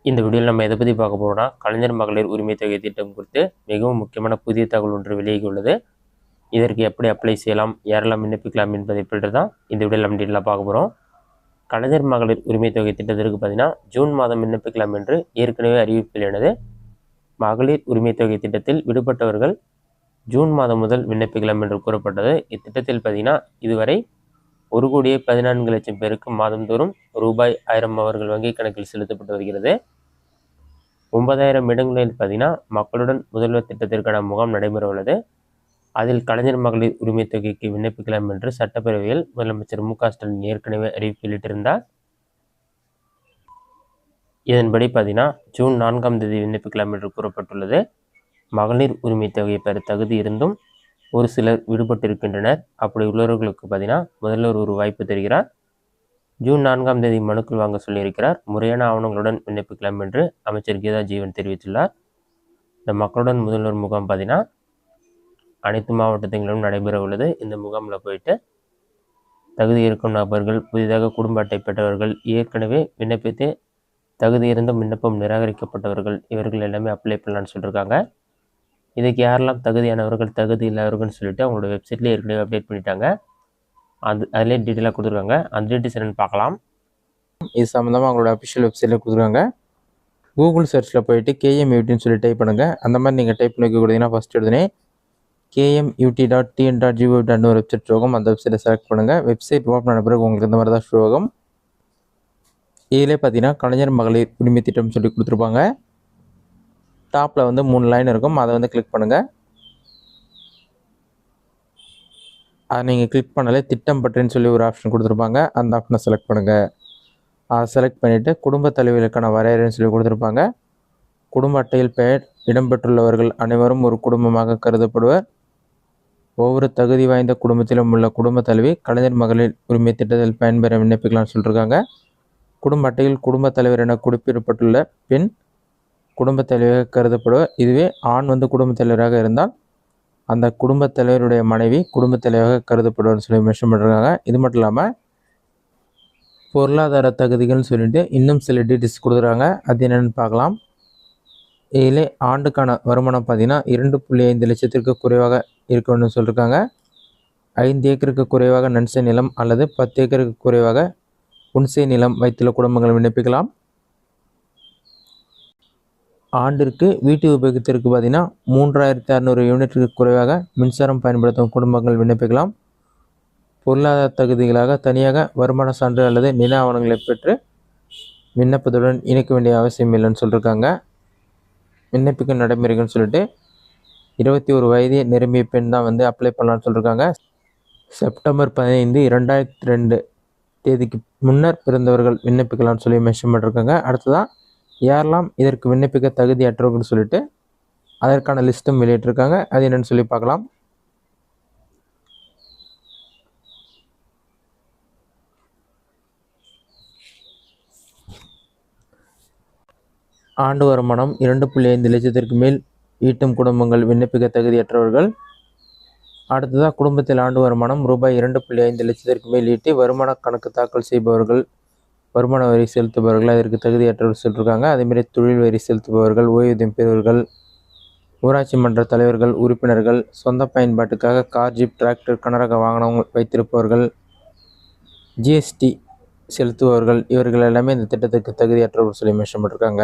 இந்த வீடியோவில் நம்ம எதை பற்றி பார்க்க போகிறோம்னா, கலைஞர் மகளிர் உரிமை தொகை திட்டம் குறித்து மிகவும் முக்கியமான புதிய தகவல் ஒன்று வெளியாகியுள்ளது. இதற்கு எப்படி அப்ளை செய்யலாம், யாரெல்லாம் விண்ணப்பிக்கலாம் என்பதை பற்றி தான் இந்த வீடியோவில் நம்ம டீட்டெயிலாக பார்க்க போகிறோம். கலைஞர் மகளிர் உரிமை தொகை திட்டத்திற்கு பார்த்தீங்கன்னா ஜூன் மாதம் விண்ணப்பிக்கலாம் என்று ஏற்கனவே அறிவிப்பு வெளியானது. மகளிர் உரிமை தொகை திட்டத்தில் விடுபட்டவர்கள் ஜூன் மாதம் முதல் விண்ணப்பிக்கலாம் என்று கூறப்பட்டது. இத்திட்டத்தில் பார்த்தீங்கன்னா இதுவரை 1,14,00,000 பேருக்கு மாதந்தோறும் ரூபாய் 1000 அவர்கள் வங்கிக் கணக்கில் செலுத்தப்பட்டு வருகிறது. 9,000 இடங்களில் பார்த்தீங்கன்னா மக்களுடன் முதல்வர் திட்டத்திற்கான முகாம் நடைபெற உள்ளது. அதில் கலைஞர் மகளிர் உரிமை தொகைக்கு விண்ணப்பிக்கலாம் என்று சட்டப்பேரவையில் முதலமைச்சர் மு.க.ஸ்டாலின் ஏற்கனவே அறிவிப்பு வெளியிட்டிருந்தார். இதன்படி பார்த்தீங்கன்னா ஜூன் 4ஆம் தேதி விண்ணப்பிக்கலாம் என்று கூறப்பட்டுள்ளது. மகளிர் உரிமை தொகையை பெற தகுதி இருந்தும் ஒரு சிலர் விடுபட்டிருக்கின்றனர். அப்படி உள்ளவர்களுக்கு பார்த்தீங்கன்னா முதல்வர் ஒரு வாய்ப்பு தருகிறார். ஜூன் 4ஆம் தேதி மனுக்கள் வாங்க சொல்லியிருக்கிறார். முறையான ஆவணங்களுடன் விண்ணப்பிக்கலாம் என்று அமைச்சர் கீதா ஜீவன் தெரிவித்துள்ளார். இந்த மக்களுடன் முதல்வர் முகாம் பார்த்தீங்கன்னா அனைத்து மாவட்டத்திலும் நடைபெற உள்ளது. இந்த முகாமில் போயிட்டு தகுதி இருக்கும் நபர்கள், புதிதாக குடும்ப அட்டை பெற்றவர்கள், ஏற்கனவே விண்ணப்பித்து தகுதி இருந்தும் விண்ணப்பம் நிராகரிக்கப்பட்டவர்கள், இவர்கள் எல்லாமே அப்ளை பண்ணலான்னு சொல்லியிருக்காங்க. இதுக்கு யாரெல்லாம் தகுதியானவர்கள், தகுதி இல்லாதவர்கள்னு சொல்லிட்டு அவங்களோட வெப்சைட்லேயே ஏற்கனவே அப்டேட் பண்ணிட்டாங்க. அதிலே டீட்டெயிலாக கொடுத்துருக்காங்க. அந்த டீட்டெயில்ஸ் என்னென்னு பார்க்கலாம். இது சம்மந்தமாக அவங்களோட அஃபிஷியல் வெப்சைட்டில் கொடுத்துருக்காங்க. கூகுள் சர்ச்சில் போயிட்டு KMUTன்னு சொல்லி டைப் பண்ணுங்கள். அந்த மாதிரி நீங்கள் டைப் பண்ணி கொடுத்தீங்கன்னா ஃபஸ்ட் எடுத்துனே KMUT.tn.gov.in ஒரு வெப்சைட் ஷோ ஆகும். அந்த வெப்சைட்டை செலக்ட் பண்ணுங்கள். வெப்சைட் ஓப்பன் ஆன பிறகு உங்களுக்கு இந்த மாதிரி தான் ஷோ ஆகும். இதிலே பார்த்தீங்கன்னா கலைஞர் மகளிர் உரிமை திட்டம் சொல்லி கொடுத்துருப்பாங்க. டாப்பில் வந்து 3 லைன் இருக்கும். அதை வந்து கிளிக் பண்ணுங்கள். அதை நீங்கள் கிளிக் பண்ணாலே திட்டம் பற்றின்னு சொல்லி ஒரு ஆப்ஷன் கொடுத்துருப்பாங்க. அந்த ஆப்ஷனை செலக்ட் பண்ணுங்கள். அதை செலக்ட் பண்ணிவிட்டு குடும்ப தலைவர்களுக்கான வரையறைன்னு சொல்லி கொடுத்துருப்பாங்க. குடும்ப அட்டையில் பெயர் இடம்பெற்றுள்ளவர்கள் அனைவரும் ஒரு குடும்பமாக கருதப்படுவர். ஒவ்வொரு தகுதி வாய்ந்த குடும்பத்திலும் உள்ள குடும்ப தலைவி கலைஞர் மகளிர் உரிமை திட்டத்தில் பயன்பெற விண்ணப்பிக்கலாம்னு சொல்லியிருக்காங்க. குடும்ப அட்டையில் குடும்ப தலைவர் என குறிப்பிடப்பட்டுள்ள பெண் குடும்ப தலைவராக கருதப்படுவர். இதுவே ஆண் வந்து குடும்ப தலைவராக இருந்தால் அந்த குடும்பத் தலைவருடைய மனைவி குடும்பத் தலைவராக கருதப்படுவார்னு சொல்லி மென்ஷன் பண்ணிருக்காங்க. இது மட்டும் இல்லாமல் பொருளாதார தகுதிகள்னு சொல்லிட்டு இன்னும் சில டீட்டெயில்ஸ் கொடுக்குறாங்க. அது என்னென்னு பார்க்கலாம். இதிலே ஆண்டுக்கான வருமானம் பார்த்தீங்கன்னா 2.5 லட்சத்திற்கு குறைவாக இருக்கணும்னு சொல்லியிருக்காங்க. 5 ஏக்கருக்கு குறைவாக நன்சை நிலம் அல்லது 10 ஏக்கருக்கு குறைவாக புன்சை நிலம் வைத்துள்ள குடும்பங்கள் விண்ணப்பிக்கலாம். ஆண்டிற்கு வீட்டு உபயோகத்திற்கு பார்த்தீங்கன்னா 3,600 யூனிட்டுக்கு குறைவாக மின்சாரம் பயன்படுத்தும் குடும்பங்கள் விண்ணப்பிக்கலாம். பொருளாதார தகுதிகளாக தனியாக வருமான சான்று அல்லது நில ஆவணங்களை பெற்று விண்ணப்பத்துடன் இணைக்க வேண்டிய அவசியம் இல்லைன்னு சொல்லியிருக்காங்க. விண்ணப்பிக்கும் நடைமுறைகள்னு சொல்லிட்டு 21 வயது நிரம்பிய பெண் தான் வந்து அப்ளை பண்ணலான்னு சொல்லியிருக்காங்க. செப்டம்பர் 15, 2002 தேதிக்கு முன்னர் பிறந்தவர்கள் விண்ணப்பிக்கலாம்னு சொல்லி மென்ஷன் பண்ணியிருக்காங்க. அடுத்ததான் யாரெல்லாம் இதற்கு விண்ணப்பிக்க தகுதியற்றவர்கள்னு சொல்லிட்டு அதற்கான லிஸ்ட்டும் வெளியிட்டிருக்காங்க. அது என்னென்னு சொல்லி பார்க்கலாம். ஆண்டு வருமானம் 2.5 லட்சத்திற்கு மேல் ஈட்டும் குடும்பங்கள் விண்ணப்பிக்க தகுதியற்றவர்கள். அடுத்ததாக குடும்பத்தில் ஆண்டு வருமானம் ரூபாய் 2.5 லட்சத்திற்கு மேல் ஈட்டி வருமான கணக்கு தாக்கல் செய்பவர்கள், வருமான வரி செலுத்துபவர்கள் அதற்கு தகுதியற்றவர்கள் சொல்லியிருக்காங்க. அதேமாதிரி தொழில் வரி செலுத்துபவர்கள், ஓய்வூதியம் பெறுவர்கள், ஊராட்சி மன்ற தலைவர்கள், உறுப்பினர்கள், சொந்த பயன்பாட்டுக்காக கார், ஜீப், டிராக்டர், கனரக வாகனம் வைத்திருப்பவர்கள், GST செலுத்துபவர்கள், இவர்கள் எல்லாமே இந்த திட்டத்துக்கு தகுதியற்றவர்கள் சொல்லி மென்ஷன் பண்ணியிருக்காங்க.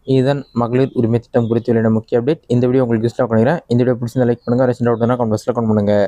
இதுதான் மகளிர் உரிமை திட்டம் குறித்து வெளியான முக்கிய அப்டேட். இந்த வீடியோ உங்களுக்கு யூஸ்ஃபுல்லாக பண்ணிக்கிறேன். இந்த வீடியோ பிடிச்சிருந்தா லைக் பண்ணுங்கள். ரெசிடென்ட் கமெண்ட் பாக்ஸில் கமெண்ட் பண்ணுங்கள்.